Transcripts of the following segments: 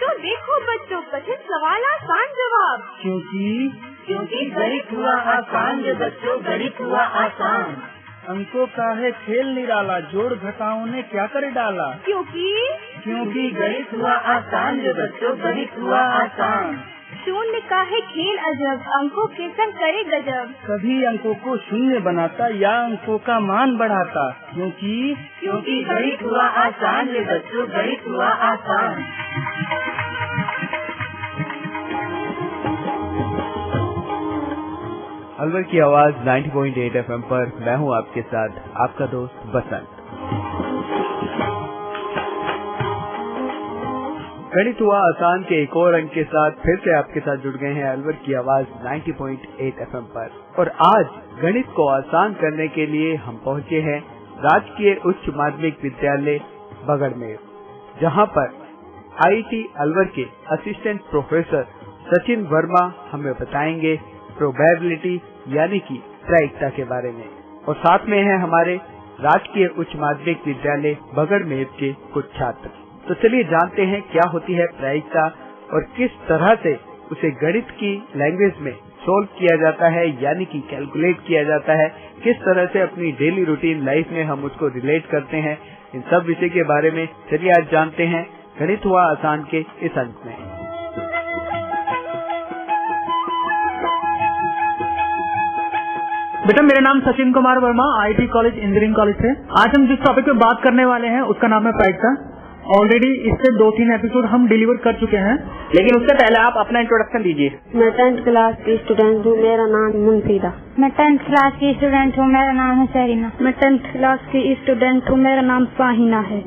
देखो बच्चों, कठिन सवाल आसान जवाब। क्योंकि गणित हुआ आसान जो बच्चों, गणित हुआ आसान। अंकों का है खेल निराला, जोड़ घटाओं ने क्या कर डाला। क्योंकि गणित हुआ आसान जो बच्चों, गणित हुआ आसान। शून्य का है खेल अजब, अंकों के संग करे गजब। कभी अंकों को शून्य बनाता या अंकों का मान बढ़ाता। क्योंकि गणित हुआ आसान जो बच्चों, गणित हुआ आसान। अलवर की आवाज 90.8 FM पर मैं हूं आपके साथ, आपका दोस्त बसंत। गणित हुआ आसान के एक और अंक के साथ फिर से आपके साथ जुड़ गए हैं अलवर की आवाज 90.8 FM पर। और आज गणित को आसान करने के लिए हम पहुंचे हैं राजकीय उच्च माध्यमिक विद्यालय बगड़मेर, जहां पर IIT अलवर के असिस्टेंट प्रोफेसर सचिन वर्मा हमें बताएंगे प्रोबेबिलिटी यानी कि प्रायिकता के बारे में। और साथ में है हमारे राजकीय उच्च माध्यमिक विद्यालय बगड़मेर के कुछ छात्र। तो चलिए जानते हैं क्या होती है प्रायिकता और किस तरह से उसे गणित की लैंग्वेज में सोल्व किया जाता है यानी कि कैलकुलेट किया जाता है, किस तरह से अपनी डेली रूटीन लाइफ में हम उसको रिलेट करते हैं। इन सब विषय के बारे में चलिए आज जानते हैं गणित हुआ आसान के इस अंक में। बेटा मेरा नाम Sachin Kumar Verma, IIT college engineering college से। आज हम जिस टॉपिक पे बात करने वाले हैं उसका नाम है प्रायिकता। ऑलरेडी इससे 2-3 एपिसोड हम डिलीवर कर चुके हैं, लेकिन उससे पहले आप अपना इंट्रोडक्शन दीजिए। मैं 10th क्लास की स्टूडेंट हूँ, मेरा नाम मुंफीदा। मैं 10th क्लास की स्टूडेंट हूँ, मेरा नाम है शरीना। मैं 10th क्लास की स्टूडेंट हूँ, मेरा नाम साहिना है।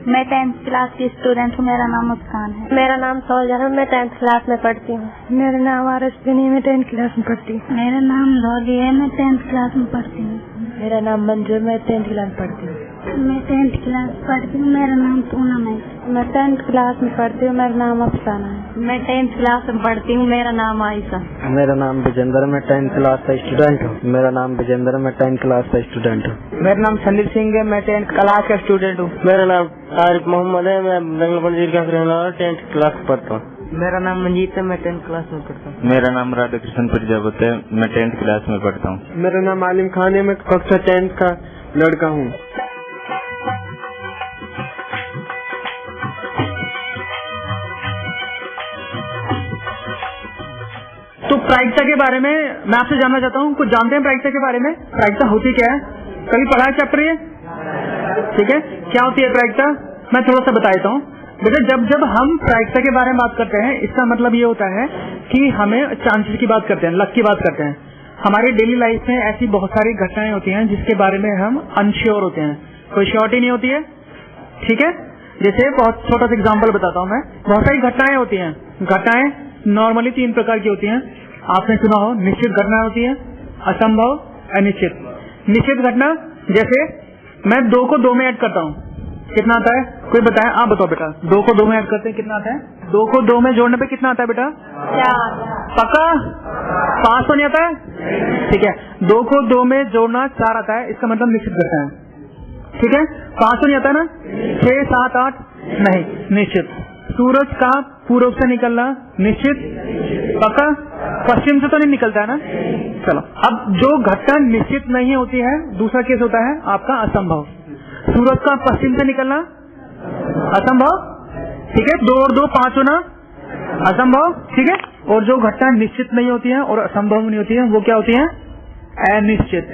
मैं 10th क्लास की स्टूडेंट हूँ, मेरा नाम मुस्कान है। मेरा नाम सोल्जर है, मैं 10th क्लास में पढ़ती हूँ। मेरा नाम आरसबिनी, मैं 10th क्लास में पढ़ती हूँ। मेरा नाम लॉली है, मैं 10th क्लास में पढ़ती हूँ। मेरा नाम मंजू है, मैं 10th क्लास पढ़ती हूँ। मैं 10th क्लास पढ़ती हूँ, मेरा नाम पूनम है। मैं 10th क्लास में पढ़ती हूँ, मेरा नाम अफसाना है। मैं 10th क्लास में पढ़ती हूँ, मेरा नाम आयशा। मेरा नाम विजेंद्र, मैं 10th क्लास का स्टूडेंट हूँ। मेरा नाम विजेंद्र, मैं 10th क्लास का स्टूडेंट हूँ। मेरा नाम संदीप सिंह है, मैं 10th क्लास का स्टूडेंट हूँ। मेरा नाम तारिक मोहम्मद है, मैं रंगलपंजीर का 10th क्लास पढ़ता हूँ। मेरा नाम मंजीत है, मैं 10th क्लास में पढ़ता हूँ। मेरा नाम राधा कृष्ण प्रजापति है, मैं 10th क्लास में पढ़ता हूँ। मेरा नाम आलिम खान है, मैं कक्षा 10th का लड़का हूँ। तो प्रायिकता के बारे में मैं आपसे जानना चाहता हूँ, कुछ जानते हैं प्रायिकता के बारे में? प्रायिकता होती क्या है? कभी पढ़ा है चैप्टर ये? ठीक है, क्या होती है प्रायिकता? मैं थोड़ा सा बता देता हूँ। बेटा जब हम प्रायिकता के बारे में बात करते हैं, इसका मतलब ये होता है कि हमें चांसेस की बात करते हैं, लक की बात करते हैं। हमारी डेली लाइफ में ऐसी बहुत सारी घटनाएं होती हैं जिसके बारे में हम अनश्योर होते हैं, कोई श्योरिटी नहीं होती है। ठीक है, जैसे बहुत छोटा सा एग्जाम्पल बताता हूँ मैं। बहुत सारी घटनाएं होती हैं। घटनाएं नॉर्मली 3 प्रकार की होती हैं। आपने सुना हो, निश्चित घटना होती है, असंभव, अनिश्चित। निश्चित घटना जैसे मैं 2 को 2 में ऐड करता हूँ, कितना आता है? कोई बताए? आप बताओ बेटा। 2 को 2 में ऐड करते हैं कितना आता है? 2 को 2 में जोड़ने पे कितना आता है बेटा? 4। पक्का? 5 तो नहीं आता है? ठीक है, 2 को 2 में जोड़ना 4 आता है, इसका मतलब निश्चित घटना है। ठीक है, 5 तो नहीं आता ना? 6, 7, 8 नहीं, निश्चित। सूरज का पूर्व से निकलना निश्चित, पक्का? पश्चिम से तो नहीं निकलता है ना? चलो, अब जो घटना निश्चित नहीं होती है, दूसरा केस होता है आपका असंभव। सूरज का पश्चिम से निकलना असंभव, ठीक है। 2 और 2 5 होना असंभव, ठीक है। और जो घटना निश्चित नहीं होती है और असंभव नहीं होती है, वो क्या होती है? अनिश्चित,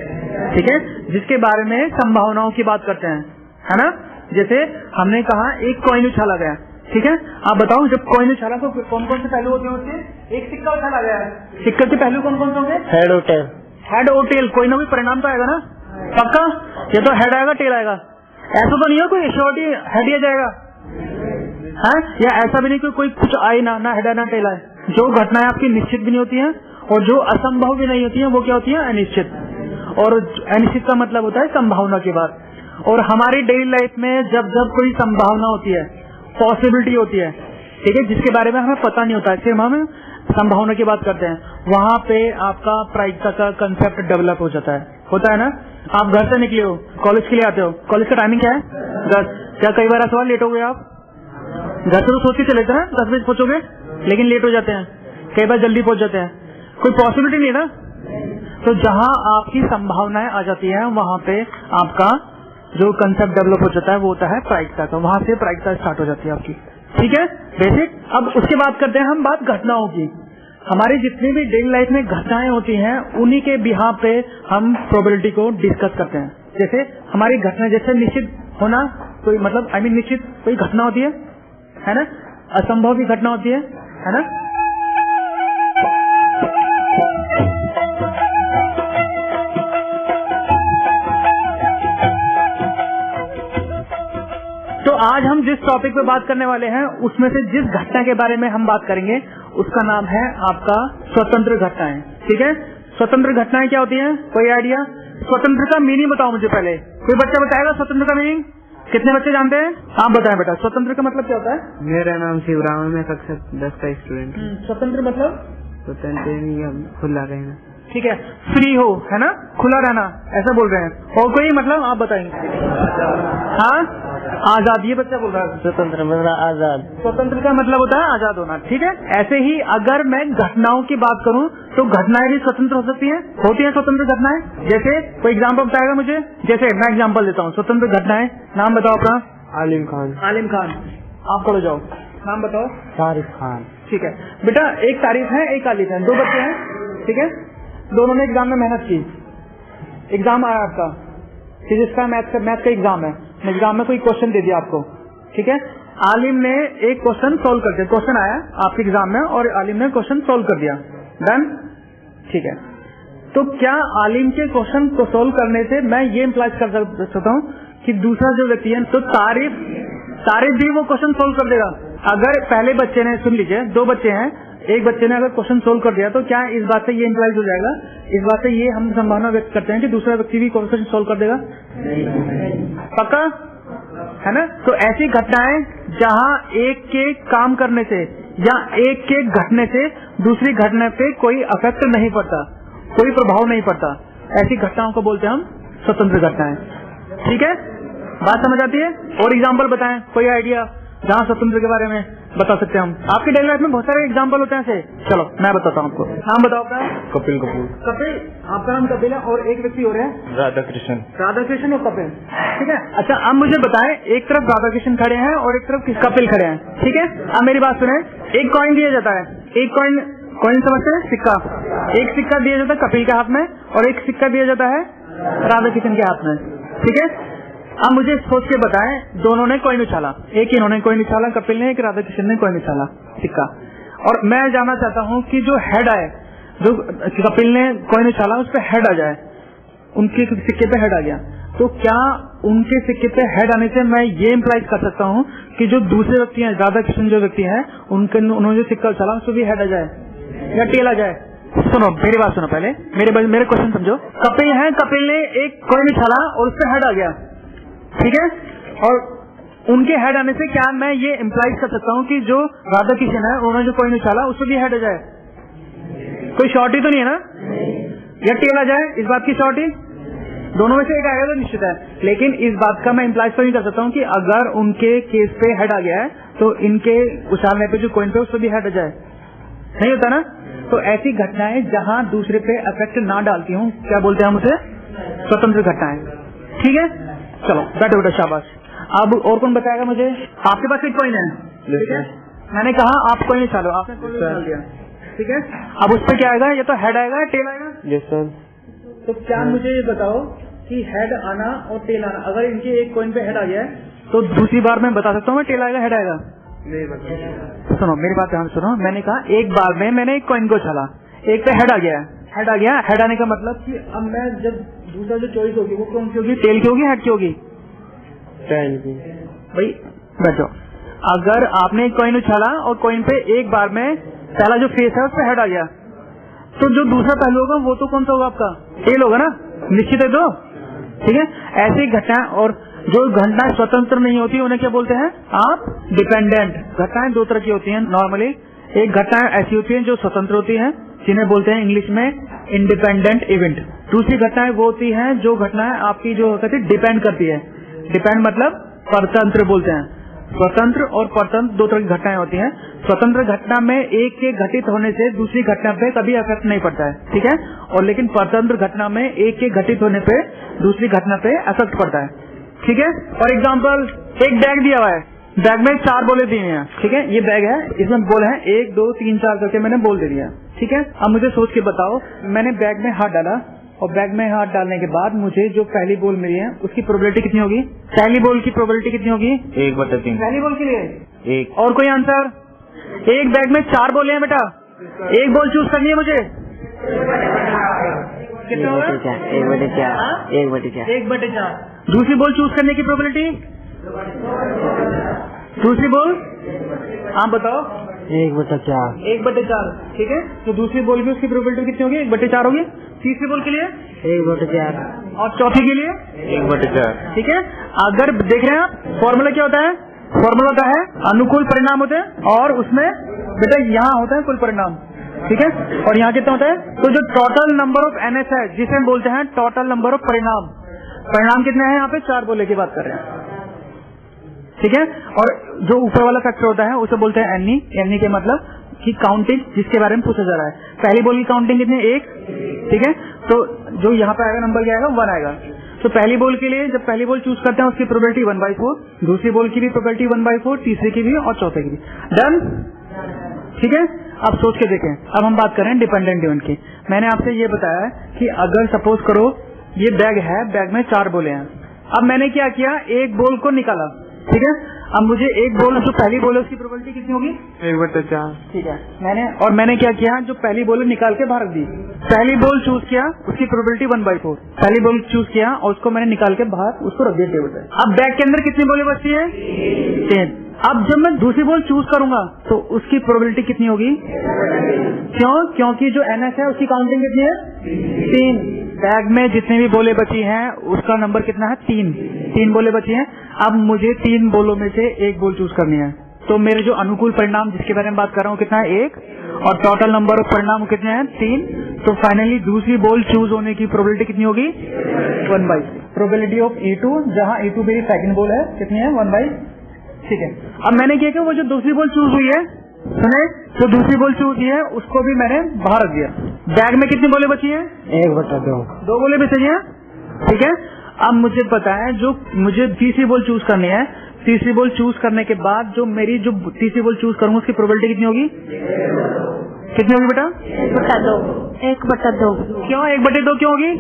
ठीक है, जिसके बारे में संभावनाओं की बात करते हैं, है ना। जैसे हमने कहा एक कॉइन उछाला गया, ठीक है। आप बताओ, जब कॉइन उछाला तो कौन कौन से पहलू होते हैं? एक सिक्का उछाला गया है, सिक्के के पहलू कौन कौन से होंगे? हेड और टेल। हेड और टेल, कोई ना कोई परिणाम तो आएगा ना, पक्का। ये तो हेड आएगा, टेल आएगा। ऐसा तो नहीं हो कोई श्योरिटी हेड ही जाएगा, है? या ऐसा भी नहीं कि कोई कुछ आए ना हेड आए ना टेल आए। जो घटनाएं आपकी निश्चित भी नहीं होती हैं और जो असंभव भी नहीं होती हैं, वो क्या होती है? अनिश्चित। और अनिश्चित का मतलब होता है संभावना की बात। और हमारी डेली लाइफ में जब जब कोई संभावना होती है, पॉसिबिलिटी होती है, ठीक है, जिसके बारे में हमें पता नहीं होता है, सिर्फ हम संभावना की बात करते हैं, वहां पे आपका प्रायिकता का कंसेप्ट डेवलप हो जाता है, होता है ना। आप घर से निकले हो, कॉलेज के लिए आते हो, कॉलेज का टाइमिंग क्या है? 10। क्या कई बार ऐसा लेट हो गए आप? घर से तो सोच के चले थे ना 10 बजे पहुंचोगे, लेकिन लेट हो जाते हैं, कई बार जल्दी पहुंच जाते हैं, कोई पॉसिबिलिटी नहीं है ना। तो जहां आपकी संभावनाएं आ जाती हैं वहां पे आपका जो कंसेप्ट डेवलप हो जाता है वो होता है प्रायिकता का, वहां से प्रायिकता स्टार्ट हो जाती है आपकी। ठीक है बेसिक। अब उसके बाद करते हैं हम बात घटनाओं की। हमारी जितनी भी डेली लाइफ में घटनाएं होती हैं उन्हीं के बिहाफ पे हम प्रोबेबिलिटी को डिस्कस करते हैं। जैसे हमारी घटना, जैसे निश्चित होना कोई मतलब निश्चित कोई घटना होती है ना, असंभव भी घटना होती है ना। तो आज हम जिस टॉपिक पे बात करने वाले हैं उसमें से जिस घटना के बारे में हम बात करेंगे उसका नाम है आपका स्वतंत्र घटनाएं। ठीक है, स्वतंत्र घटनाएं क्या होती हैं, कोई आइडिया? स्वतंत्र का मीनिंग बताओ मुझे पहले, कोई बच्चा बताएगा स्वतंत्र का मीनिंग? कितने बच्चे जानते हैं? आप बताएं बेटा, स्वतंत्र का मतलब क्या होता है? मेरा नाम शिवराम है, मैं कक्षा 10 का स्टूडेंट हूँ। स्वतंत्र मतलब स्वतंत्र खुला रहना। ठीक है, फ्री हो, है ना, खुला रहना, ऐसा बोल रहे हैं। और कोई मतलब आप बताएंगे? हाँ, आजाद, ये बच्चा बोल रहा है। स्वतंत्र मतलब आजाद। स्वतंत्र का मतलब होता है आजाद होना। ठीक है, ऐसे ही अगर मैं घटनाओं की बात करूं तो घटनाएं भी स्वतंत्र हो सकती हैं, होती हैं स्वतंत्र घटनाएं। जैसे कोई एग्जाम्पल बताएगा मुझे? जैसे मैं एग्जाम्पल देता हूँ, स्वतंत्र घटनाएं नाम बताओ अपना। आलिम खान। आलिम खान, आप खड़े जाओ, नाम बताओ। तारिफ खान। ठीक है बेटा, एक तारीफ है एक आलिफ है, 2 बच्चे हैं। ठीक है, दोनों ने एग्जाम में मेहनत की, एग्जाम आया आपका फिजिक्स का, मैथ का एग्जाम है, एग्जाम में कोई क्वेश्चन दे दिया आपको। ठीक है, आलिम ने एक क्वेश्चन सोल्व कर दिया, क्वेश्चन आया आपके एग्जाम में और आलिम ने क्वेश्चन सोल्व कर दिया, डन। ठीक है, तो क्या आलिम के क्वेश्चन को सोल्व करने से मैं ये इम्प्लाई कर सकता हूँ कि दूसरा जो व्यक्ति है तो तारीफ भी वो क्वेश्चन सोल्व कर देगा? अगर पहले बच्चे ने, सुन लीजिए, 2 बच्चे हैं, एक बच्चे ने अगर क्वेश्चन सोल्व कर दिया तो क्या इस बात से ये इम्प्लाइज हो जाएगा, इस बात से ये हम संभावना व्यक्त करते हैं कि दूसरा व्यक्ति भी क्वेश्चन सोल्व कर देगा? पक्का है ना। तो ऐसी घटनाएं जहां एक के काम करने से या एक के घटने से दूसरी घटना पे कोई अफेक्ट नहीं पड़ता, कोई प्रभाव नहीं पड़ता, ऐसी घटनाओं को बोलते हैं हम स्वतंत्र घटनाएं। ठीक है, बात समझ आती है? और एग्जाम्पल बताएं, कोई आइडिया जहाँ स्वतंत्र के बारे में बता सकते हैं हम? आपके डेली लाइफ में बहुत सारे एग्जाम्पल होते हैं ऐसे। चलो मैं बताता हूँ आपको, नाम बताओ अपना। कपिल कपूर। कपिल, आपका नाम कपिल है और एक व्यक्ति और है राधा कृष्ण। राधा कृष्ण और कपिल। ठीक है, अच्छा अब मुझे बताएं, एक तरफ राधा कृष्ण खड़े हैं और एक तरफ कपिल खड़े हैं। ठीक है, अब मेरी बात सुने, एक कॉइन दिया जाता है, एक कॉइन समझते हैं, सिक्का, एक सिक्का दिया जाता है कपिल के हाथ में और एक सिक्का दिया जाता है राधा कृष्ण के हाथ में। ठीक है, अब मुझे सोच के बताएं, दोनों ने कॉइन उछाला, एक इन्होंने कॉइन उछाला कपिल ने, एक राधा कृष्ण ने कॉइन उछाला, सिक्का, और मैं जानना चाहता हूं कि जो हेड आए, जो कपिल ने कॉइन उछाला उस पर हेड आ जाए, उनके सिक्के पे हेड आ गया, तो क्या उनके सिक्के पे हेड आने से मैं ये इम्प्लाई कर सकता हूं कि जो दूसरे व्यक्ति हैं, राधा कृष्ण जो व्यक्ति हैं, उन्होंने जो सिक्का उछाला उस पर भी हेड आ जाए या टेल आ जाए? सुनो मेरी बात सुनो, पहले मेरे क्वेश्चन समझो। कपिल है, कपिल ने एक कॉइन उछाला और उस पर हेड आ गया, ठीक है, और उनके हेड आने से क्या मैं ये इम्प्लाई कर सकता हूँ कि जो राधा कृष्ण है उन्होंने जो कॉइन उछाला उससे भी हेड आ जाए? कोई शॉर्टी तो नहीं है ना, या टेल आ जाए? इस बात की शॉर्टी दोनों में से एक आएगा तो निश्चित है, लेकिन इस बात का मैं इम्प्लाई तो नहीं कर सकता हूँ कि अगर उनके केस पे हेड आ गया है तो इनके उछालने पे जो कॉइन पे उससे भी हेड आ जाए, नहीं होता ना। तो ऐसी घटनाएं जहां दूसरे पे इफेक्ट ना डालती हूँ क्या बोलते हैं हम उसे? स्वतंत्र घटनाएं। ठीक है, चलो बैठो बेटा, शाबाश। अब और कौन बताएगा मुझे? आपके पास एक कॉइन है, ठीक है, मैंने कहा आप कॉइन उछालो, आपने कॉइन उछाल दिया, ठीक है, अब उस पर क्या आएगा? ये तो हेड आएगा, टेल आएगा? Yes sir. तो क्या मुझे ये बताओ कि हेड आना और टेल आना, अगर इनके एक कॉइन पे हेड आ गया है तो दूसरी बार मैं बता सकता हूँ मैं टेल आएगा हेड आएगा? नहीं बता। सुनो मेरी बात ध्यान सुनो, मैंने कहा एक बार में मैंने एक कॉइन को उछाला, एक पे हेड आ गया, हेड आ गया, हेड आने का मतलब कि अब मैं जब दूसरा जो चॉइस होगी वो कौन सी होगी? टेल की होगी, हेड की होगी? टेल की। भाई बैठो, अगर आपने एक कॉइन उछाला और कॉइन पे एक बार में पहला जो फेस है उस पर हेड आ गया तो जो दूसरा पहलू होगा वो तो कौन सा होगा? आपका टेल होगा ना, निश्चित है। तो ठीक है, ऐसी घटना, और जो घटनाएं स्वतंत्र नहीं होती उन्हें क्या बोलते हैं आप? डिपेंडेंट। घटनाएं 2 तरह की होती हैं नॉर्मली, एक घटनाएं ऐसी होती हैं जो स्वतंत्र होती हैं जिन्हें बोलते हैं इंग्लिश में इंडिपेंडेंट इवेंट। दूसरी घटनाएं वो होती हैं जो घटनाएं आपकी जो कहते हैं डिपेंड करती है, डिपेंड मतलब परतंत्र बोलते हैं, स्वतंत्र और परतंत्र दो तरह की घटनाएं होती हैं। स्वतंत्र घटना में एक के घटित होने से दूसरी घटना पे कभी इफेक्ट नहीं पड़ता है, ठीक है। और लेकिन परतंत्र घटना में एक के घटित होने पे दूसरी घटना पे इफेक्ट पड़ता है, ठीक है। फॉर एग्जाम्पल एक बैग दिया हुआ है, बैग में 4 बोले दिए हैं, ठीक है। ये बैग है, इसमें बोल है 1 2 3 4 करके मैंने बोल दे दिया, ठीक है। अब मुझे सोच के बताओ, मैंने बैग में हाथ डाला और बैग में हाथ डालने के बाद मुझे जो पहली बॉल मिली है उसकी प्रोबेबिलिटी कितनी होगी? पहली बॉल की प्रोबेबिलिटी कितनी होगी? 1/3। पहली बॉल के लिए 1। और कोई आंसर? एक बैग में 4 बॉल हैं बेटा, एक बॉल चूज करनी है मुझे। कितना होगा? 1/4। दूसरी बॉल चूज करने की प्रोबेबिलिटी? दूसरी बॉल आप बताओ। 1/4। 1/4, ठीक है। तो दूसरी बॉल की उसकी प्रोबेबिलिटी कितनी होगी? 1/4 होगी। तीसरी बॉल के लिए 1/4 और चौथी के लिए 1/4, ठीक है। अगर देख रहे हैं आप, फॉर्मूला क्या होता है? फॉर्मूला होता है अनुकूल परिणाम होते हैं और उसमें बेटा यहाँ होता है कुल परिणाम, ठीक है। और यहाँ कितना होता है? तो जो टोटल नंबर ऑफ NS है जिसे हम बोलते हैं टोटल नंबर ऑफ परिणाम, परिणाम कितने हैं यहाँ पे? 4 बोले की बात कर रहे हैं, ठीक है। और जो ऊपर वाला फैक्टर होता है उसे बोलते हैं NE के मतलब कि काउंटिंग जिसके बारे में पूछा जा रहा है। पहली बॉल की काउंटिंग कितनी? 1, ठीक है। तो जो यहाँ पे आएगा नंबर क्या आएगा? 1 आएगा। तो पहली बॉल के लिए जब पहली बॉल चूज करते हैं उसकी प्रोबेबिलिटी 1/4, दूसरी बॉल की भी प्रोबेबिलिटी 1/4, तीसरी की भी और चौथे की भी। डन, ठीक है। अब सोच के देखें, अब हम बात कर रहे हैं डिपेंडेंट इवेंट की। मैंने आपसे ये बताया है कि अगर सपोज करो ये बैग है, बैग में 4 बोले हैं। अब मैंने क्या किया, एक बॉल को निकाला, ठीक है। अब मुझे एक बॉल जो पहली बॉल है उसकी प्रोबेबिलिटी कितनी होगी? 1/4, ठीक है। मैंने क्या किया, जो पहली बॉल निकाल के बाहर रख दी। पहली बॉल चूज किया उसकी प्रोबेबिलिटी 1/4, पहली बॉल चूज किया और उसको मैंने निकाल के बाहर उसको रख दिया टेबल पे। अब बैग के अंदर कितनी बॉलें बचती है? 3। अब जब मैं दूसरी बॉल चूज करूंगा तो उसकी प्रोबेबिलिटी कितनी होगी? क्यों? क्योंकि जो NS है उसकी काउंटिंग कितनी है? 3। बैग में जितनी भी बोले बची हैं उसका नंबर कितना है? 3 बोले बची हैं। अब मुझे 3 बोलों में से एक बोल चूज करनी है। तो मेरे जो अनुकूल परिणाम जिसके बारे में बात कर रहा हूँ कितना है? 1, और टोटल नंबर ऑफ परिणाम कितने हैं? 3। तो फाइनली दूसरी बॉल चूज होने की प्रोबेबिलिटी कितनी होगी? 1/3। प्रोबेबिलिटी ऑफ E2, जहाँ E2 मेरी सेकंड बॉल है, कितनी है? 1/3, ठीक है। अब मैंने क्या किया, वो जो दूसरी बॉल चूज हुई है, सुने, जो दूसरी बॉल चूज हुई है उसको भी मैंने बाहर रख दिया। बैग में कितनी बोले बची हैं? 1/2। 2 बोले भी सही है, ठीक है। अब मुझे पता है जो मुझे तीसरी बॉल चूज करनी है, तीसरी बॉल चूज करने के बाद जो मेरी जो तीसरी बॉल चूज करूंगा उसकी प्रोबेबिलिटी कितनी होगी? कितनी होगी बेटा? 1/2। क्यों 1/2 क्यों होगी?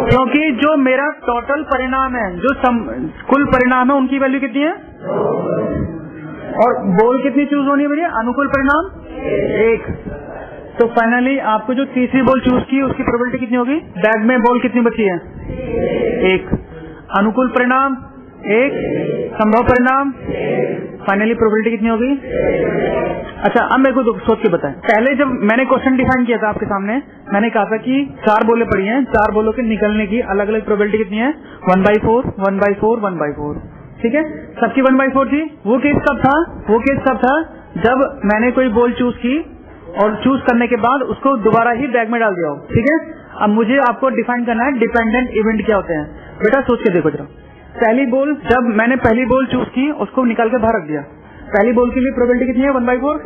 क्योंकि जो मेरा टोटल परिणाम है, जो कुल परिणाम है उनकी वैल्यू कितनी है? और बॉल कितनी चूज होनी है मेरी? अनुकूल परिणाम 1। तो फाइनली आपको जो तीसरी बॉल चूज की उसकी प्रोबेबिलिटी कितनी होगी? बैग में बॉल कितनी बची है? 1। अनुकूल परिणाम 1, संभव परिणाम, फाइनली प्रोबेबिलिटी कितनी होगी? अच्छा, अब मेरे को सोच के बताएं। पहले जब मैंने क्वेश्चन डिफाइन किया था आपके सामने, मैंने कहा था कि 4 बोले पड़ी हैं, 4 बोलों के निकलने की अलग अलग प्रोबेबिलिटी कितनी है? 1/4, 1/4, 1/4, ठीक है। सबकी 1/4 थी। वो केस कब था? जब मैंने कोई बॉल चूज की और चूज करने के बाद उसको दोबारा ही बैग में डाल दिया हो, ठीक है। अब मुझे आपको डिफाइन करना है डिपेंडेंट इवेंट क्या होते हैं। बेटा सोच के देखो जरा, पहली बॉल, जब मैंने पहली बॉल चूज की उसको निकाल के बाहर रख दिया, पहली बॉल के लिए प्रोबेबिलिटी कितनी है? 1/4,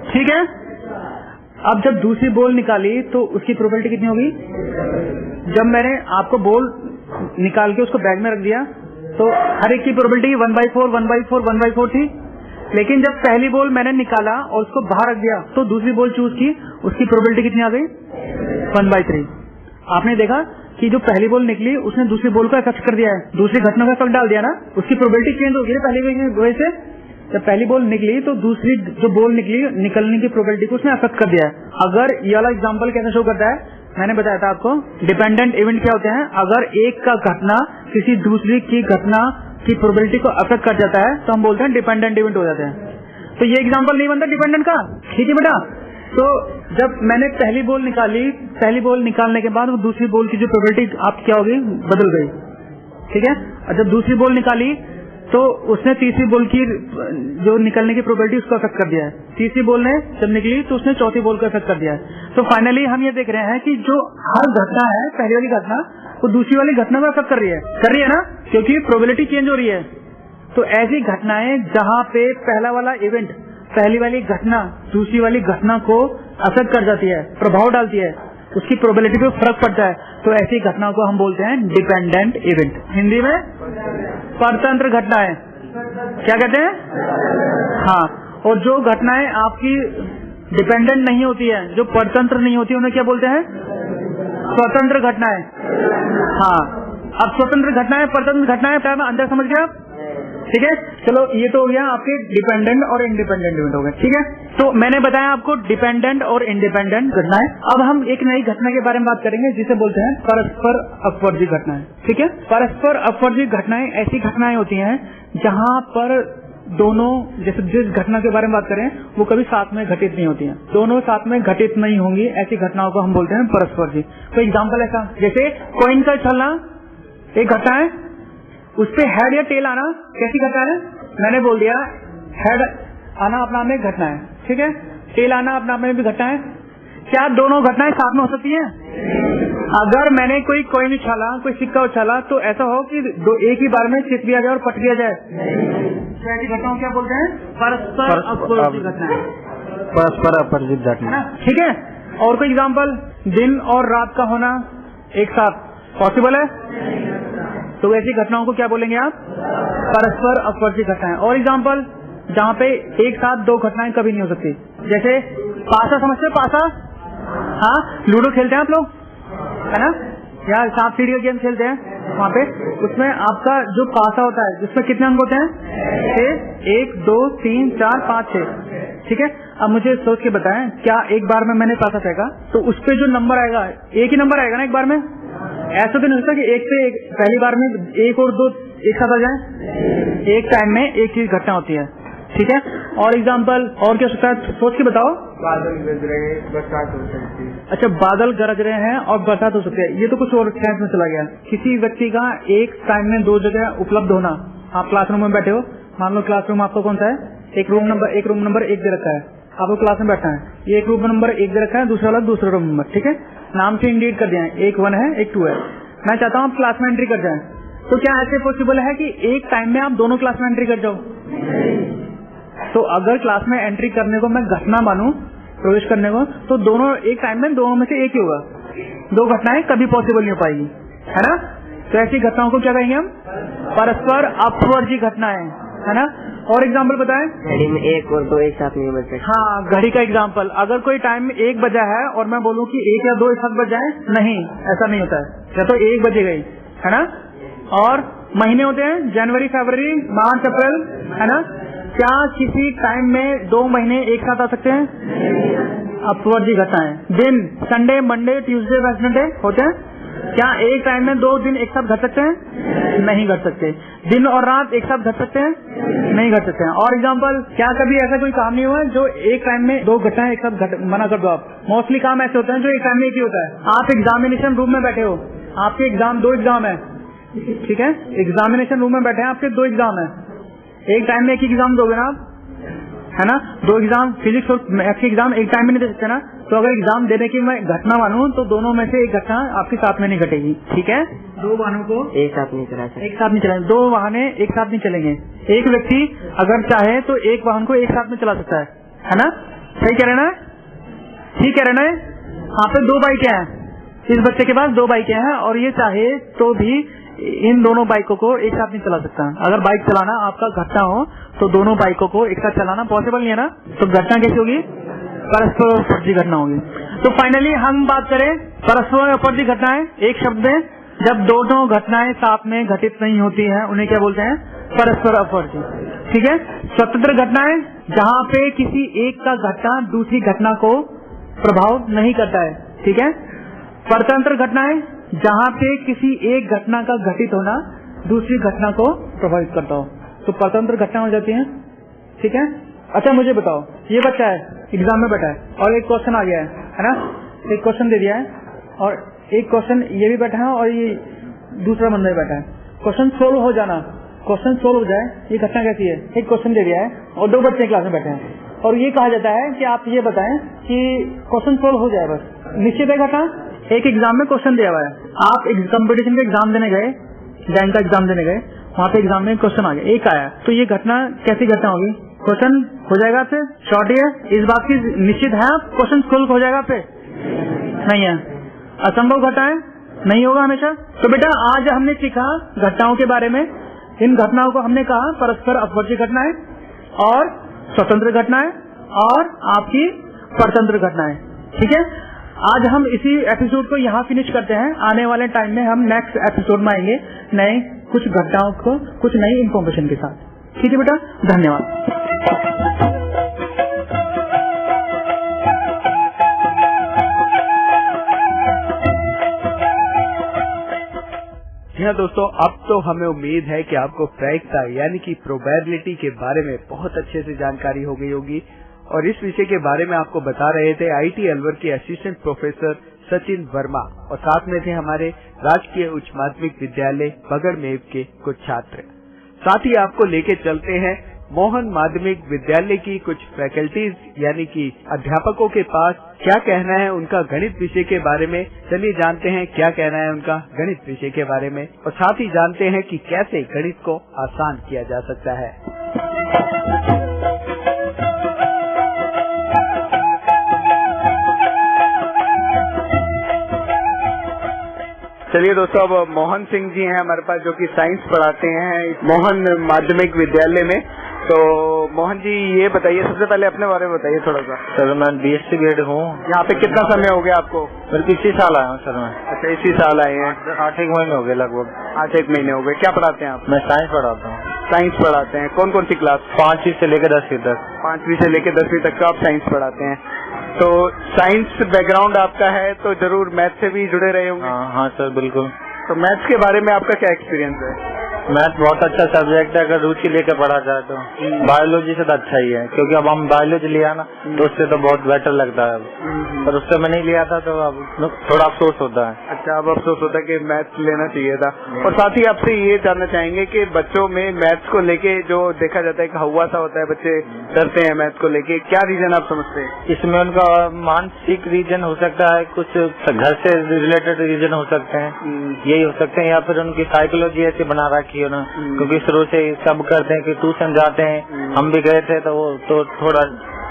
ठीक है। अब जब दूसरी बॉल निकाली तो उसकी प्रोबेबिलिटी कितनी होगी? जब मैंने आपको बॉल निकाल के उसको बैग में रख दिया तो हर एक की प्रोबेबिलिटी 1/4, 1/4, 1/4 थी। लेकिन जब पहली बॉल मैंने निकाला और उसको बाहर रख दिया तो दूसरी बॉल चूज की, उसकी प्रोबेबिलिटी कितनी आ गई? 1/3। आपने देखा कि जो पहली बॉल निकली उसने दूसरी बॉल को इफेक्ट कर दिया है, दूसरी घटना का इफेक्ट डाल दिया ना, उसकी प्रोबेबिलिटी चेंज हो गई पहली वजह से। जब पहली बॉल निकली तो दूसरी जो बॉल निकली निकलने की प्रोबेबिलिटी को उसने अफेक्ट कर दिया है। अगर ये वाला एग्जांपल कैसे शो करता है, मैंने बताया था आपको डिपेंडेंट इवेंट क्या होते हैं। अगर एक का घटना किसी दूसरी की घटना की प्रोबेबिलिटी को अफेक्ट कर जाता है तो हम बोलते हैं डिपेंडेंट इवेंट हो जाते हैं। तो ये एग्जांपल नहीं बनता डिपेंडेंट का, ठीक है बेटा। तो जब मैंने पहली बॉल निकाली, पहली बॉल निकालने के बाद वो दूसरी बॉल की जो प्रोबेबिलिटी आप क्या हो गई? बदल गई, ठीक है। और जब दूसरी बॉल निकाली तो उसने तीसरी बॉल की जो निकलने की प्रोबेबिलिटी उसको अफेक्ट कर दिया है। तीसरी बॉल ने जब निकली तो उसने चौथी बॉल को अफेक्ट कर दिया है। तो फाइनली हम ये देख रहे हैं कि जो हर घटना है, पहली वाली घटना वो दूसरी वाली घटना को अफेक्ट कर रही है ना, क्योंकि प्रोबेबिलिटी चेंज हो रही है। तो ऐसी घटनाएं जहाँ पे पहला वाला इवेंट, पहली वाली घटना दूसरी वाली घटना को असर कर जाती है, प्रभाव डालती है, उसकी प्रोबेबिलिटी पे फर्क पड़ता है, तो ऐसी घटनाओं को हम बोलते हैं डिपेंडेंट इवेंट। हिंदी में परतंत्र घटनाएं क्या कहते हैं? हाँ, और जो घटनाएं आपकी डिपेंडेंट नहीं होती है, जो परतंत्र नहीं होती, उन्हें क्या बोलते हैं? स्वतंत्र घटनाएं। हाँ, अब स्वतंत्र घटनाएं परतंत्र घटनाएं अंदर समझ गए आप? ठीक है, चलो ये तो हो गया आपके डिपेंडेंट और इंडिपेंडेंट इवेंट हो गए। ठीक है, तो मैंने बताया आपको डिपेंडेंट और इंडिपेंडेंट घटनाएं। अब हम एक नई घटना के बारे में बात करेंगे जिसे बोलते हैं परस्पर अपवर्जी घटनाएं। ठीक है, परस्पर अपवर्जी घटनाएं ऐसी घटनाएं होती हैं जहां पर दोनों, जैसे जिस घटना के बारे में बात करें वो कभी साथ में घटित नहीं होती हैं, दोनों साथ में घटित नहीं होंगी, ऐसी घटनाओं को हम बोलते हैं परस्परजी। तो एग्जाम्पल ऐसा, जैसे कॉइन का चलना एक घटना है, उस पे हेड या टेल आना कैसी घटना है? मैंने बोल दिया हेड आना अपना में घटना है, ठीक है, टेल आना अपना में भी घटना है। क्या दोनों घटनाएं साथ में हो सकती हैं? अगर मैंने कोई कॉइन उछाला, कोई सिक्का उछाला, तो ऐसा हो कि एक ही बार में चित दिया जाए और पट दिया जाए, तो ऐसी घटनाओं क्या बोलते हैं? परस्पर अपवर्जी घटनाएं, परस्पर अपवर्जित घटना। ठीक है, और कोई एग्जाम्पल, दिन और रात का होना एक साथ पॉसिबल है, तो ऐसी घटनाओं को क्या बोलेंगे आप? परस्पर अपवर्जी घटनाएं। और एग्जाम्पल जहाँ पे एक साथ दो घटनाएं कभी नहीं हो सकती, जैसे पासा, समझते हैं पासा? हाँ, लूडो खेलते हैं आप लोग, है ना, या सांप सीढ़ी का गेम खेलते हैं, वहाँ पे उसमें आपका जो पासा होता है जिसमें कितने अंक होते हैं? 1 2 3 4 5 6। ठीक है, अब मुझे सोच के बताएं, क्या एक बार में मैंने पासा फेंका तो उस पे जो नंबर आएगा एक ही नंबर आएगा ना एक बार में? ऐसा तो नहीं होता कि एक से एक पहली बार में 1 और 2 एक साथ आ जाए, एक टाइम में एक ही घटना होती है। ठीक है, और एग्जाम्पल और क्या सकता है, सोच के बताओ। बादल गरज रहे, बरसात हो सकती है। अच्छा, बादल गरज रहे हैं और बरसात हो सकती है, ये तो कुछ और सेंस में चला गया। किसी व्यक्ति का एक टाइम में दो जगह उपलब्ध होना, आप क्लासरूम में बैठे हो, मान लो क्लासरूम आपका कौन सा है? एक रूम नंबर 1 दे रखा है, आपको क्लास में बैठना है, ये एक रूम नंबर 1 दे रखा है, दूसरा वाला दूसरा रूम नंबर। ठीक है, नाम से इंडिकेट कर दिया है, एक 1 है एक 2 है। मैं चाहता हूँ आप क्लास में एंट्री कर जाए, तो क्या ऐसे पॉसिबल है कि एक टाइम में आप दोनों क्लास में एंट्री कर जाओ? तो अगर क्लास में एंट्री करने को मैं घटना मानूं, प्रवेश करने को, तो दोनों एक टाइम में दोनों में से एक ही होगा, दो घटनाएं कभी पॉसिबल नहीं हो पाएगी, है ना। तो ऐसी घटनाओं को क्या कहेंगे हम? परस्पर अपवर्जी घटनाएं, है ना। और एग्जाम्पल बताएं, घड़ी में 1 और 2 एक साथ नहीं बज सकते। हाँ, घड़ी का एग्जाम्पल, अगर कोई टाइम में 1 बजा है और मैं बोलूँ कि 1 या 2 एक साथ बज जाए, नहीं, ऐसा नहीं होता है, या तो 1 बजे गई, है ना। और महीने होते हैं, जनवरी, फरवरी, मार्च, अप्रैल, है ना। क्या किसी टाइम में 2 महीने एक साथ आ सकते हैं? अपवर्जी घटनाएं। दिन, संडे, मंडे, ट्यूसडे, वेडनेसडे होते हैं, क्या एक टाइम में 2 दिन एक साथ घट सकते हैं? नहीं घट सकते। दिन और रात एक साथ घट सकते हैं? नहीं घट सकते हैं। और एग्जाम्पल, क्या कभी ऐसा कोई काम नहीं हुआ जो एक टाइम में 2 घटनाएं एक साथ मना कर दो आप? मोस्टली काम ऐसे होते हैं जो एक टाइम में एक ही होता है। आप एग्जामिनेशन रूम में बैठे हो, आपके 2 एग्जाम है, ठीक है, एग्जामिनेशन रूम में बैठे हैं, आपके 2 एग्जाम है, एक टाइम में एक एग्जाम दोगे ना आप, है ना। 2 एग्जाम फिजिक्स और मैथ के एग्जाम एक टाइम में नहीं दे सकते ना। तो अगर एग्जाम देने की मैं घटना मानूं तो दोनों में से एक घटना आपके साथ में नहीं घटेगी। ठीक है, 2 वाहनों को एक साथ नहीं चला सकते, एक साथ नहीं चलाएंगे, 2 वाहने एक साथ नहीं चलेंगे। एक व्यक्ति अगर चाहे तो एक वाहन को एक साथ में चला सकता है ना। सही कह रहे ना? ठीक कह रहे ना? यहाँ पे 2 बाइकें हैं, इस बच्चे के पास 2 बाइकें हैं और ये चाहे तो भी इन दोनों बाइकों को एक साथ नहीं चला सकता। अगर बाइक चलाना आपका घटना हो तो दोनों बाइकों को एक साथ चलाना पॉसिबल नहीं है ना। तो घटना कैसी होगी? परस्पर अपवर्जी घटना होगी। तो फाइनली हम बात करें परस्पर अपवर्जी घटनाएं, एक शब्द में, जब दोनों घटनाएं साथ में घटित नहीं होती हैं उन्हें क्या बोलते हैं? परस्पर अपवर्जी। ठीक है, स्वतंत्र घटनाएं, जहाँ पे किसी एक का घटना दूसरी घटना को प्रभाव नहीं करता है। ठीक है, परतंत्र घटनाएं, जहाँ पे किसी एक घटना का घटित होना दूसरी घटना को प्रभावित करता हो, तो परतंत्र घटना हो जाती है। ठीक है, अच्छा मुझे बताओ, ये बच्चा है एग्जाम में बैठा है और एक क्वेश्चन आ गया है ना, एक क्वेश्चन दे दिया है और एक क्वेश्चन ये भी बैठा है और ये दूसरा बंदा भी बैठा है। क्वेश्चन सोल्व हो जाना, क्वेश्चन सोल्व हो जाए, ये घटना कैसी है? एक क्वेश्चन दे दिया है और 2 बच्चे क्लास में बैठे हैं और ये कहा जाता है कि आप ये बताएं कि क्वेश्चन सोल्व हो जाए, बस निश्चित है घटना। एक एग्जाम में क्वेश्चन दिया हुआ है, आप कंपटीशन का एग्जाम देने गए, बैंक का एग्जाम देने गए वहाँ पे एग्जाम में क्वेश्चन आ गया, एक आया, तो ये घटना कैसी घटना होगी? क्वेश्चन हो जाएगा आपसे शॉर्ट ही है, इस बात की निश्चित है आप क्वेश्चन सोल्व हो जाएगा आपसे? नहीं है, असंभव घटना है, नहीं होगा हमेशा। तो बेटा आज हमने सीखा घटनाओं के बारे में। इन घटनाओं को हमने कहा परस्पर अपवर्ती घटनाएं और स्वतंत्र घटनाएं और आपकी परतंत्र घटनाएं। ठीक है, आज हम इसी एपिसोड को यहाँ फिनिश करते हैं। आने वाले टाइम में हम नेक्स्ट एपिसोड में आएंगे नए कुछ घटनाओं को कुछ नई इंफॉर्मेशन के साथ। ठीक है बेटा, धन्यवाद। हाँ दोस्तों, अब तो हमें उम्मीद है कि आपको प्रायिकता यानी कि प्रोबेबिलिटी के बारे में बहुत अच्छे से जानकारी हो गई होगी। और इस विषय के बारे में आपको बता रहे थे आईटी अलवर के असिस्टेंट प्रोफेसर सचिन वर्मा, और साथ में थे हमारे राजकीय उच्च माध्यमिक विद्यालय बगड़मेव के कुछ छात्र। साथ ही आपको लेके चलते हैं मोहन माध्यमिक विद्यालय की कुछ फैकल्टीज यानी कि अध्यापकों के पास क्या कहना है उनका गणित विषय के बारे में। चलिए जानते हैं क्या कहना है उनका गणित विषय के बारे में, और साथ ही जानते हैं कि कैसे गणित को आसान किया जा सकता है। चलिए दोस्तों, अब मोहन सिंह जी हैं हमारे पास जो कि साइंस पढ़ाते हैं मोहन माध्यमिक विद्यालय में। तो मोहन जी ये बताइए, सबसे पहले अपने बारे में बताइए थोड़ा सा। सर मैं BSc ग्रेड हूँ। यहाँ पे कितना समय हो गया आपको? सर इसी साल आया हूँ सर मैं। अच्छा, इसी साल आए हैं? 8-1 महीने हो गए लगभग। 8-1 महीने हो गए। क्या पढ़ाते हैं आप? मैं साइंस पढ़ाता हूँ। साइंस पढ़ाते हैं। कौन कौन सी क्लास? 5वीं से लेकर 10वीं तक। 5वीं से लेकर 10वीं तक का आप साइंस पढ़ाते हैं। तो साइंस बैकग्राउंड आपका है तो जरूर मैथ से भी जुड़े रहे होंगे। हाँ सर बिल्कुल। तो मैथ्स के बारे में आपका क्या एक्सपीरियंस है? मैथ बहुत अच्छा सब्जेक्ट है अगर रुचि लेकर पढ़ा जाए तो। बायोलॉजी से तो अच्छा ही है, क्योंकि अब हम बायोलॉजी लिया ना तो उससे तो बहुत बेटर लगता है, पर उससे मैं नहीं लिया था तो अब थोड़ा अफसोस होता है। अच्छा, अब अफसोस होता है कि मैथ्स लेना चाहिए था। और साथ ही आपसे ये जानना चाहेंगे कि बच्चों में मैथ्स को लेके जो देखा जाता है कि हवा सा होता है, बच्चे डरते हैं मैथ्स को लेके, क्या रीजन आप समझते हैं? इसमें उनका मानसिक रीजन हो सकता है, कुछ घर से रिलेटेड रीजन हो सकते हैं, यही हो सकते हैं, या फिर उनकी साइकोलॉजी ऐसी बना रखी है ना, क्योंकि शुरू से सब करते हैं कि ट्यूशन जाते हैं। हम भी गए थे तो वो तो थोड़ा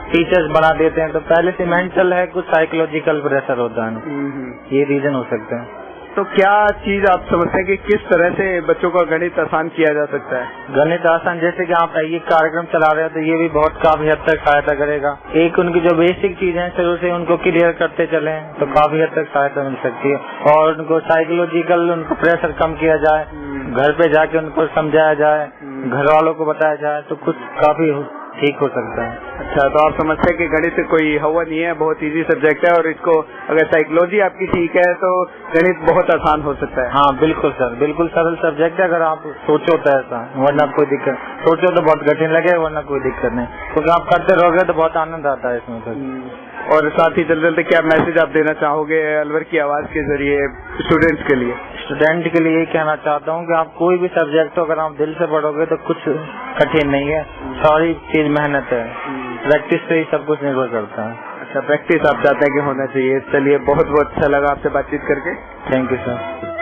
टीचर्स बना देते हैं, तो पहले से मेंटल है, कुछ साइकोलॉजिकल प्रेशर होता है, ये रीजन हो सकता है। तो क्या चीज आप समझते हैं कि किस तरह से बच्चों का गणित आसान किया जा सकता है? गणित आसान, जैसे कि आप ये कार्यक्रम चला रहे हो तो ये भी बहुत काफी हद तक सहायता करेगा। एक उनकी जो बेसिक चीज है शुरू से उनको क्लियर करते चले तो काफी हद तक सहायता मिल सकती है। और उनको साइकोलॉजिकल उनको प्रेशर कम किया जाए, घर पे जाके उनको समझाया जाए, घर वालों को बताया जाए तो कुछ काफी ठीक हो सकता है। अच्छा, तो आप समझते हैं कि गणित कोई हवा नहीं है, बहुत इजी सब्जेक्ट है, और इसको अगर साइकोलॉजी आपकी ठीक है तो गणित बहुत आसान हो सकता है। हाँ बिल्कुल सर, बिल्कुल सरल सब्जेक्ट है अगर आप सोचो तो ऐसा, वरना कोई दिक्कत, सोचो तो बहुत कठिन लगे, वरना कोई दिक्कत नहीं, क्योंकि आप करते रहोगे तो बहुत आनंद आता है इसमें सर। और साथ ही चलते चलते क्या मैसेज आप देना चाहोगे अलवर की आवाज के जरिए स्टूडेंट्स के लिए? स्टूडेंट के लिए ये कहना चाहता हूँ कि आप कोई भी सब्जेक्ट हो अगर आप दिल से पढ़ोगे तो कुछ कठिन नहीं है, सारी चीज मेहनत है, प्रैक्टिस से ही सब कुछ निर्भर करता है। अच्छा, प्रैक्टिस आप चाहते हैं कि होना चाहिए। चलिए, बहुत बहुत अच्छा लगा आपसे बातचीत करके। Thank you sir.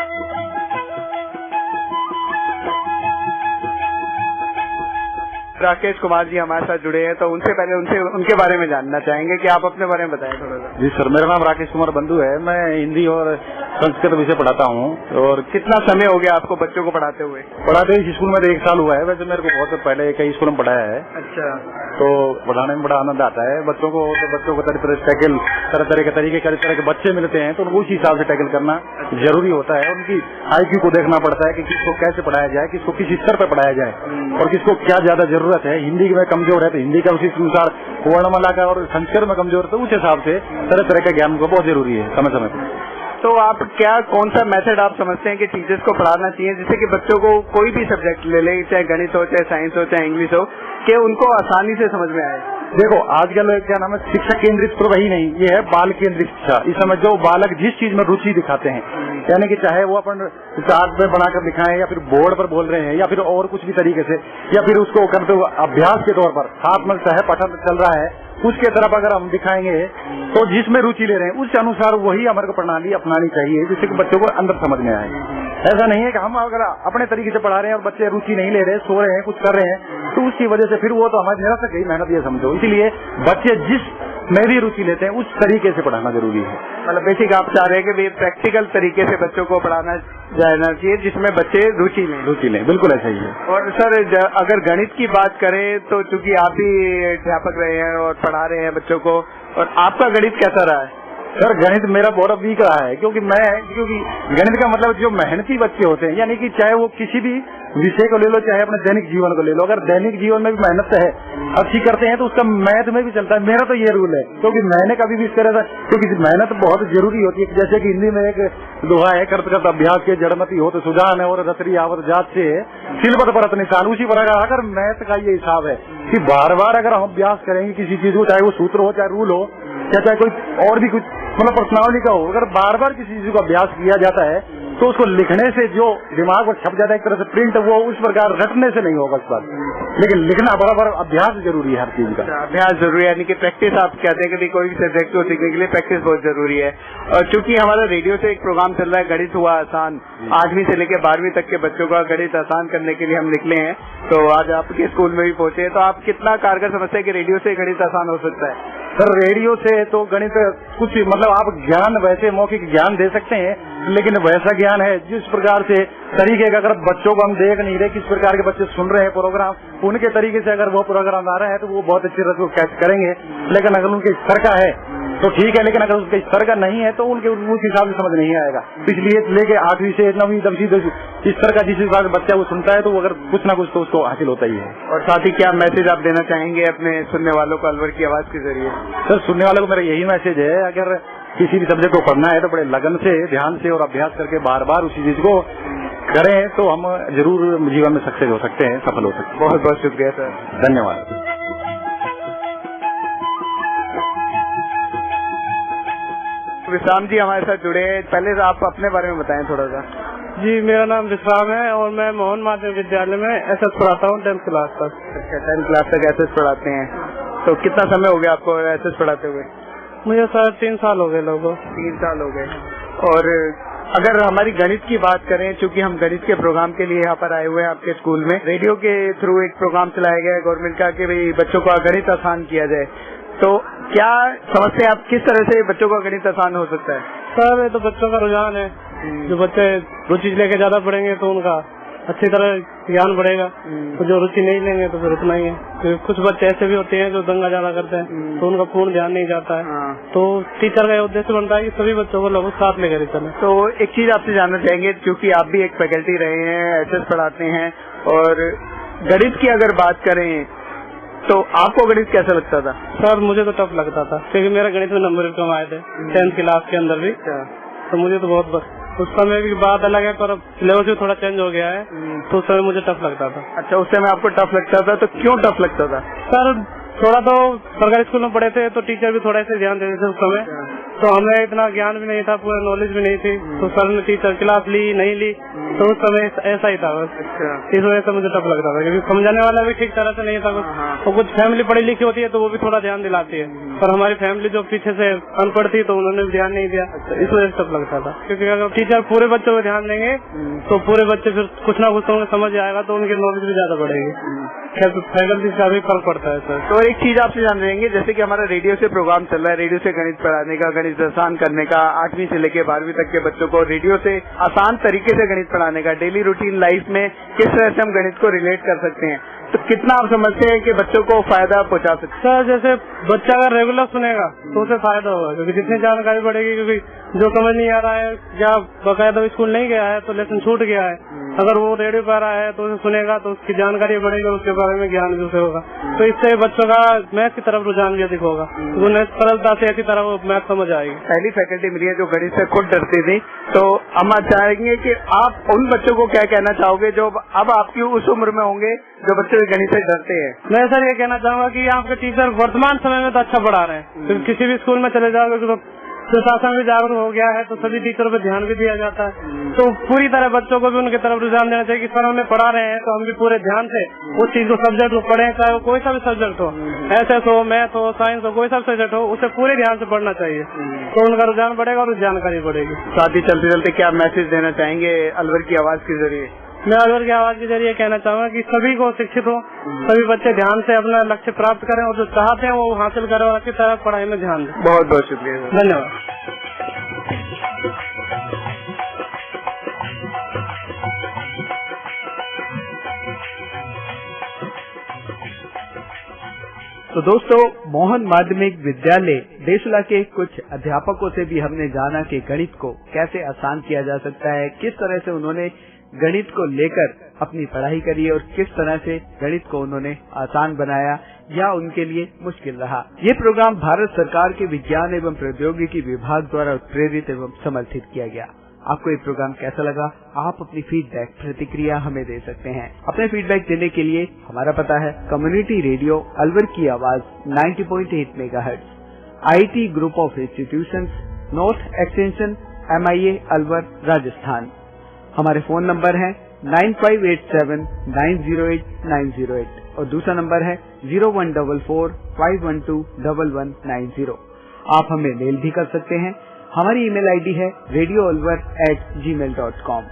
Rakesh Kumar ji हमारे साथ जुड़े हैं, तो उनसे पहले उनके बारे में जानना चाहेंगे कि आप अपने बारे में बताएं थोड़ा सा। जी सर, मेरा नाम राकेश कुमार बंधु है, मैं हिंदी और संस्कृत विषय पढ़ाता हूँ। और कितना समय हो गया आपको बच्चों को पढ़ाते हुए? पढ़ाते इस स्कूल में तो 1 साल हुआ है, वैसे मेरे को बहुत पहले कई स्कूल में पढ़ाया है। अच्छा, तो पढ़ाने में बड़ा आनंद आता है बच्चों को। तो बच्चों को तरह तरह के बच्चे मिलते हैं तो उनको उसी हिसाब से टैकल करना जरूरी होता है। उनकी IQ को देखना पड़ता है कि किसको कैसे पढ़ाया जाए, किसको किस स्तर पर पढ़ाया जाए और किसको क्या ज्यादा जरूरत है। हिंदी में कमजोर है तो हिंदी का उसी अनुसार, वर्णमाला का, और संस्कृत में कमजोर है तो उस हिसाब से तरह तरह का ज्ञान को बहुत जरूरी है समय समय पर। तो आप कौन सा मेथड आप समझते हैं कि टीचर्स को पढ़ाना चाहिए जिससे कि बच्चों को कोई भी सब्जेक्ट ले ले, चाहे गणित हो, चाहे साइंस हो, चाहे इंग्लिश हो, कि उनको आसानी से समझ में आए? देखो, आजकल क्या नाम है, शिक्षा केंद्रित तो वही नहीं, ये है बाल केंद्रित शिक्षा। इस समय जो बालक जिस चीज में रुचि दिखाते हैं, यानी कि चाहे वो अपन चार्ट पे बनाकर दिखाएं या फिर बोर्ड पर बोल रहे हैं या फिर और कुछ भी तरीके से, या फिर उसको करते हुए अभ्यास के तौर पर हाथ में चाहे पठन चल रहा है उसके तरफ अगर हम दिखाएंगे तो जिसमें रुचि ले रहे हैं उसके अनुसार वही हमारे को प्रणाली अपनानी चाहिए जिससे कि बच्चों को अंदर समझ में आए। ऐसा नहीं है कि हम अगर अपने तरीके से पढ़ा रहे हैं और बच्चे रुचि नहीं ले रहे, सो रहे हैं, कुछ कर रहे हैं, तो उसकी वजह से फिर वो तो हमारी निरर्थक ही मेहनत, ये समझो। इसीलिए बच्चे जिस में भी रुचि लेते हैं उस तरीके से पढ़ाना जरूरी है। मतलब बेसिक आप चाह रहे हैं कि प्रैक्टिकल तरीके से बच्चों को पढ़ाना जाना चाहिए जिसमें बच्चे रुचि लें। बिल्कुल ऐसा ही है। और सर अगर गणित की बात करें तो चूंकि आप ही अध्यापक रहे हैं और पढ़ा रहे हैं बच्चों को, और आपका गणित कैसा रहा है? सर गणित मेरा बहुत वीक रहा है, क्योंकि गणित का मतलब जो मेहनती बच्चे होते हैं, यानी कि चाहे वो किसी भी विषय को ले लो, चाहे अपने दैनिक जीवन को ले लो, अगर दैनिक जीवन में भी मेहनत है, अच्छी करते हैं, तो उसका मैथ में भी चलता है। मेरा तो ये रूल है, क्योंकि मैंने कभी भी इस तरह से, क्योंकि मेहनत बहुत जरूरी होती है। जैसे कि हिंदी में एक दोहा है, करत करत अभ्यास के जड़मती हो तो सुजान है, और रतरी आवत जात से सिलबत परत निशान। उसी प्रकार अगर मैथ का ये हिसाब है कि बार बार अगर हम अभ्यास करेंगे किसी चीज को, चाहे वो सूत्र हो, चाहे रूल हो, चाहे कोई और भी कुछ मतलब पर्सनालिटी का हो, अगर बार बार किसी चीज को अभ्यास किया जाता है तो उसको लिखने से जो दिमाग पर छप जाता है, एक तरह से प्रिंट, वो उस प्रकार रटने से नहीं होगा इस बात। लेकिन लिखना बराबर अभ्यास जरूरी है हर चीज का। अभ्यास जरूरी है, यानी कि प्रैक्टिस। आप कहते हैं कि कोई भी सब्जेक्ट को सीखने के लिए प्रैक्टिस बहुत जरूरी है। और चूंकि हमारा रेडियो से एक प्रोग्राम चल रहा है गणित हुआ आसान, 8वीं से लेकर 12वीं तक के बच्चों का गणित आसान करने के लिए हम निकले हैं, तो आज आपके स्कूल में भी पहुंचे, तो आप कितना कारगर समझते हैं कि रेडियो से गणित आसान हो सकता है? सर रेडियो से तो गणित कुछ मतलब आप ज्ञान वैसे मौखिक ज्ञान दे सकते हैं, लेकिन वैसा ज्ञान है जिस प्रकार से तरीके का, अगर बच्चों को हम देख नहीं रहे किस प्रकार के बच्चे सुन रहे हैं प्रोग्राम, उनके तरीके से अगर वो प्रोग्राम आ रहा है तो वो बहुत अच्छी तरह से कैच करेंगे। लेकिन अगर उनके स्तर का है तो ठीक है, लेकिन अगर उसके स्तर का नहीं है तो उनके उस हिसाब से समझ नहीं आएगा। इसलिए लेके 8वीं से 9वीं 10वीं स्तर का जिस हिसाब से बच्चा वो सुनता है तो अगर कुछ ना कुछ तो उसको हासिल होता ही है। और साथ ही क्या मैसेज आप देना चाहेंगे अपने सुनने वालों को अलवर की आवाज के जरिए? सर सुनने वालों को मेरा यही मैसेज है, अगर किसी भी सब्जेक्ट को पढ़ना है तो बड़े लगन से, ध्यान से और अभ्यास करके बार बार उसी चीज को करें तो हम जरूर जीवन में सक्सेस हो सकते हैं, सफल हो सकते हैं। बहुत बहुत शुक्रिया सर, धन्यवाद। विश्राम जी हमारे साथ जुड़े हैं, पहले आप अपने बारे में बताएं थोड़ा सा। जी मेरा नाम विश्राम है और मैं मोहन माध्यमिक विद्यालय में एसएस पढ़ाता हूँ 10th क्लास तक। अच्छा 10th क्लास तक एसएस पढ़ाते हैं, तो कितना समय हो गया आपको एसएस पढ़ाते हुए? मुझे सर 3 साल हो गए लोगों। 3 साल हो गए। और अगर हमारी गणित की बात करें, चूंकि हम गणित के प्रोग्राम के लिए यहाँ पर आए हुए हैं आपके स्कूल में, रेडियो के थ्रू एक प्रोग्राम चलाया गया है गवर्नमेंट का कि भाई बच्चों का गणित आसान किया जाए, तो क्या समझते हैं आप किस तरह से बच्चों का गणित आसान हो सकता है? सर ये तो बच्चों का रुझान है, जो बच्चे रुचि लेके ज्यादा पढ़ेंगे तो उनका अच्छी तरह ज्ञान बढ़ेगा, तो जो रुचि नहीं लेंगे तो फिर उतना ही है। तो कुछ बच्चे ऐसे भी होते हैं जो दंगा ज्यादा करते हैं, तो उनका पूर्ण ध्यान नहीं जाता है। तो टीचर का उद्देश्य बनता है कि सभी बच्चों को लोग साथ लेकर चले। तो एक चीज आपसे जानना चाहेंगे, क्योंकि आप भी एक फैकल्टी रहे हैं, एसएस पढ़ाते हैं, और गणित की अगर बात करें तो आपको गणित कैसा लगता था? सर मुझे तो टफ लगता था, क्योंकि मेरा गणित में नंबर भी कम आए थे 10th क्लास के अंदर भी, तो मुझे तो बहुत उस समय की बात अलग है, पर अब सिलेबस भी थोड़ा चेंज हो गया है, तो उस समय मुझे टफ लगता था। अच्छा उस समय आपको टफ लगता था, तो क्यों टफ लगता था? सर थोड़ा तो सरकारी स्कूल में पढ़े थे तो टीचर भी थोड़ा ऐसे ध्यान देते थे उस समय, तो हमें इतना ज्ञान भी नहीं था, पूरा नॉलेज भी नहीं थी, तो सर ने टीचर क्लास ली नहीं ली, तो उस समय ऐसा ही था बस। इस वजह से मुझे टफ लगता था, क्योंकि समझाने वाला भी ठीक तरह से नहीं था कुछ। तो कुछ फैमिली पढ़ी लिखी होती है तो वो भी थोड़ा ध्यान दिलाती है, पर हमारी फैमिली जो पीछे से अनपढ़ थी तो उन्होंने भी ध्यान नहीं दिया, इस वजह से टफ लगता था। क्योंकि अगर टीचर पूरे बच्चों पर ध्यान देंगे तो पूरे बच्चे फिर कुछ ना कुछ तो उन्हें समझ आएगा, तो उनकी नॉलेज भी ज्यादा बढ़ेगी। फैकल्टी का भी फर्क पड़ता है सर। तो एक चीज आपसे जान रहेंगे, जैसे कि हमारा रेडियो से प्रोग्राम चल रहा है, रेडियो से गणित पढ़ाने का, गणित आसान करने का, 8वीं से लेकर 12वीं तक के बच्चों को रेडियो से आसान तरीके से गणित पढ़ाने का, डेली रूटीन लाइफ में किस तरह से हम गणित को रिलेट कर सकते हैं, तो कितना आप समझते हैं कि बच्चों को फायदा पहुंचा सकते हैं? सर जैसे बच्चा अगर रेगुलर सुनेगा तो उसे फायदा होगा, क्योंकि जितनी जानकारी बढ़ेगी, क्योंकि जो समझ नहीं आ रहा है या बकायदा स्कूल नहीं गया है तो लेसन छूट गया है, अगर वो रेडियो पर आ रहा है तो उसे सुनेगा तो उसकी जानकारी बढ़ेगी, उसके बारे में ज्ञान भी उसे होगा, तो इससे बच्चों का मैथ की तरफ रुझान भी अधिक होगा, उन्हें सरलता से ऐसी तरह मैथ समझ आएगी। पहली फैकल्टी मिली है जो गणित से खुद डरती थी, तो हम चाहेंगे कि आप उन बच्चों को क्या कहना चाहोगे जो अब आपकी उस उम्र में होंगे जो बच्चे गणित से डरते हैं? मैं सर ये कहना चाहूंगा कि आपके टीचर वर्तमान समय में तो अच्छा पढ़ा रहे हैं, किसी भी स्कूल में चले जाओगे तो सुशासन भी जागरूक हो गया है, तो सभी टीचरों पर ध्यान भी दिया जाता है। तो पूरी तरह बच्चों को भी उनकी तरफ रुझान देना चाहिए कि सर हमें पढ़ा रहे हैं तो हम भी पूरे ध्यान से उस चीज को सब्जेक्ट को पढ़े, चाहे वो कोई सा भी सब्जेक्ट हो, SS हो, मैथ हो, साइंस हो, कोई सा सब्जेक्ट हो, उसे पूरे ध्यान से पढ़ना चाहिए, तो उनका रुझान बढ़ेगा और जानकारी बढ़ेगी। साथ ही चलते चलते क्या मैसेज देना चाहेंगे अलवर की आवाज के जरिए? मैं अलवर की आवाज के जरिए कहना चाहूंगा कि सभी को शिक्षित हो, सभी बच्चे ध्यान से अपना लक्ष्य प्राप्त करें और जो चाहते हैं वो हासिल करें और अच्छी तरह पढ़ाई में ध्यान दें। बहुत बहुत शुक्रिया, धन्यवाद। तो दोस्तों, मोहन माध्यमिक विद्यालय देशला के कुछ अध्यापकों से भी हमने जाना कि गणित को कैसे आसान किया जा सकता है, किस तरह से उन्होंने गणित को लेकर अपनी पढ़ाई करी और किस तरह से गणित को उन्होंने आसान बनाया या उनके लिए मुश्किल रहा। ये प्रोग्राम भारत सरकार के विज्ञान एवं प्रौद्योगिकी विभाग द्वारा प्रेरित एवं समर्थित किया गया। आपको ये प्रोग्राम कैसा लगा? आप अपनी फीडबैक प्रतिक्रिया हमें दे सकते हैं। अपने फीडबैक देने के लिए हमारा पता है कम्युनिटी रेडियो अलवर की आवाज 90.8 megahertz, IT group of institutions, north extension, MIA Alwar, Rajasthan. हमारे फोन नंबर है 9587908908 और दूसरा नंबर है 0144512190। आप हमें मेल भी कर सकते हैं। हमारी ईमेल आईडी है radioalwar@gmail.com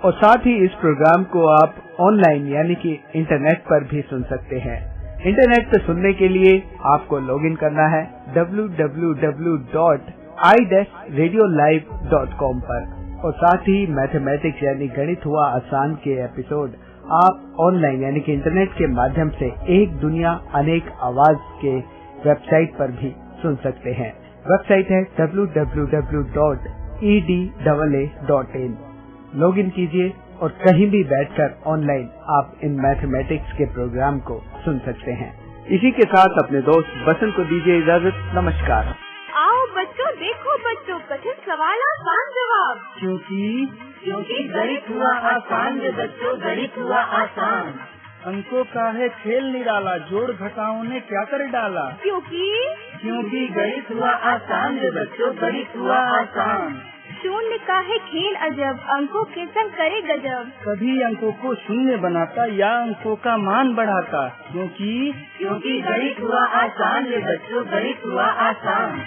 और साथ ही इस प्रोग्राम को आप ऑनलाइन यानी कि इंटरनेट पर भी सुन सकते हैं। इंटरनेट पर सुनने के लिए आपको लॉगिन करना है www.i-radiolive.com पर और साथ ही मैथमेटिक्स यानी गणित हुआ आसान के एपिसोड आप ऑनलाइन यानी कि इंटरनेट के माध्यम से एक दुनिया अनेक आवाज के वेबसाइट पर भी सुन सकते हैं। वेबसाइट है www.edaa.in। लॉगिन कीजिए और कहीं भी बैठकर ऑनलाइन आप इन मैथमेटिक्स के प्रोग्राम को सुन सकते हैं। इसी के साथ अपने दोस्त बसंत को दीजिए इजाजत। नमस्कार। आओ बच्चों, देखो बच्चों, कठिन सवाल आसान जवाब। क्योंकि गणित हुआ आसान रे बच्चों, गणित हुआ आसान। अंकों का है खेल निराला, जोड़ घटाओं ने क्या कर डाला। क्योंकि गणित हुआ आसान रे बच्चों, गणित हुआ आसान। शून्य का है खेल अजब, अंकों के संग करे गजब। कभी अंकों को शून्य बनाता या अंकों का मान बढ़ाता, क्योंकि गणित हुआ आसान रे बच्चों, गणित हुआ आसान।